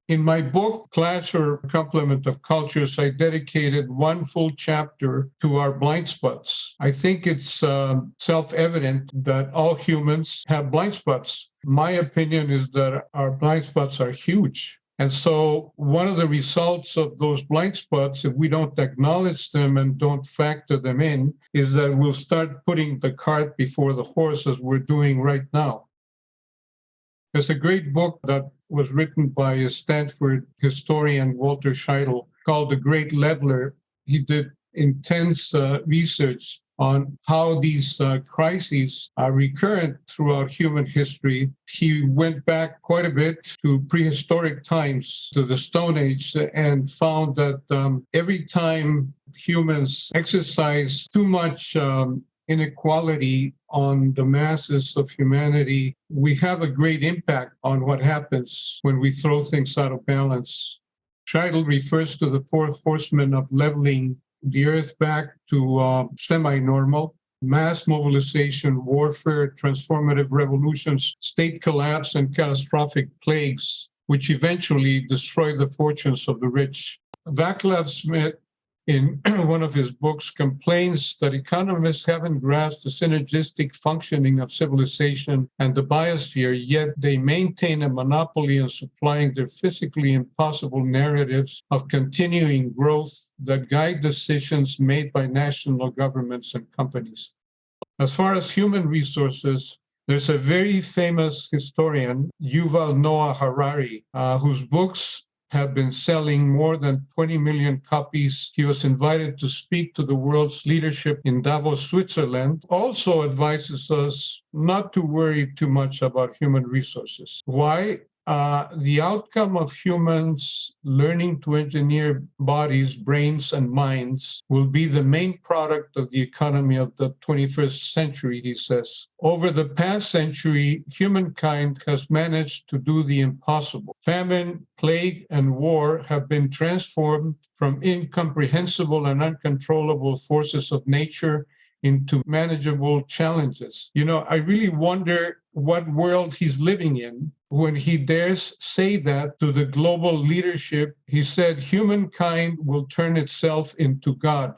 In my book, Clash or Complement of Cultures, I dedicated one full chapter to our blind spots. I think it's self-evident that all humans have blind spots. My opinion is that our blind spots are huge. And so one of the results of those blind spots, if we don't acknowledge them and don't factor them in, is that we'll start putting the cart before the horse, as we're doing right now. There's a great book that was written by a Stanford historian, Walter Scheidel, called The Great Leveler. He did intense research on how these crises are recurrent throughout human history. He went back quite a bit to prehistoric times, to the Stone Age, and found that every time humans exercise too much inequality on the masses of humanity, we have a great impact on what happens when we throw things out of balance. Scheidel refers to the four horsemen of leveling the earth back to semi-normal: mass mobilization, warfare, transformative revolutions, state collapse, and catastrophic plagues, which eventually destroy the fortunes of the rich. Vaclav Smith, in one of his books, complains that economists haven't grasped the synergistic functioning of civilization and the biosphere, yet they maintain a monopoly on supplying their physically impossible narratives of continuing growth that guide decisions made by national governments and companies. As far as human resources, there's a very famous historian, Yuval Noah Harari, whose books have been selling more than 20 million copies. He was invited to speak to the world's leadership in Davos, Switzerland. Also advises us not to worry too much about human resources. Why? The outcome of humans learning to engineer bodies, brains, and minds will be the main product of the economy of the 21st century, he says. Over the past century, humankind has managed to do the impossible. Famine, plague, and war have been transformed from incomprehensible and uncontrollable forces of nature into manageable challenges. You know, I really wonder what world he's living in when he dares say that to the global leadership. He said humankind will turn itself into God.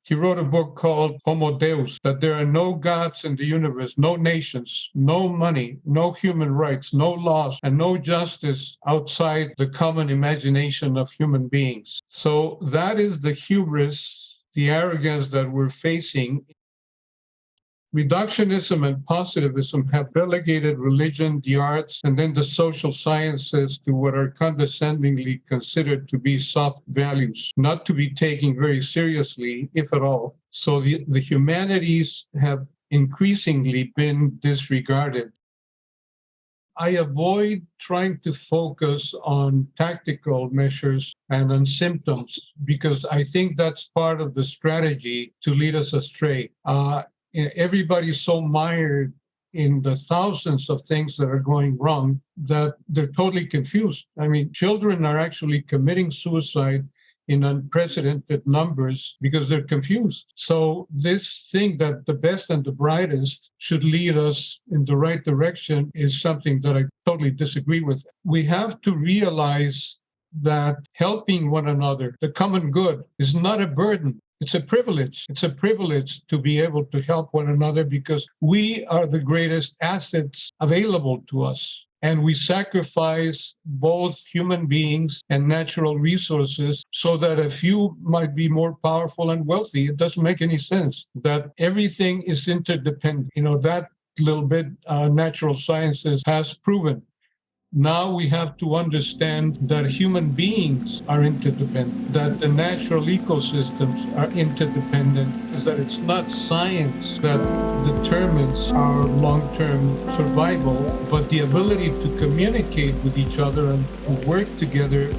He wrote a book called Homo Deus, that there are no gods in the universe, no nations, no money, no human rights, no laws, and no justice outside the common imagination of human beings. So that is the hubris, the arrogance that we're facing. Reductionism and positivism have relegated religion, the arts, and then the social sciences to what are condescendingly considered to be soft values, not to be taken very seriously, if at all. So the humanities have increasingly been disregarded. I avoid trying to focus on tactical measures and on symptoms, because I think that's part of the strategy to lead us astray. Everybody's so mired in the thousands of things that are going wrong that they're totally confused. I mean, children are actually committing suicide in unprecedented numbers because they're confused. So this thing that the best and the brightest should lead us in the right direction is something that I totally disagree with. We have to realize that helping one another, the common good, is not a burden. It's a privilege. It's a privilege to be able to help one another because we are the greatest assets available to us. And we sacrifice both human beings and natural resources so that a few might be more powerful and wealthy. It doesn't make any sense that everything is interdependent. You know, that little bit natural sciences has proven. Now we have to understand that human beings are interdependent, that the natural ecosystems are interdependent, is that it's not science that determines our long-term survival, but the ability to communicate with each other and to work together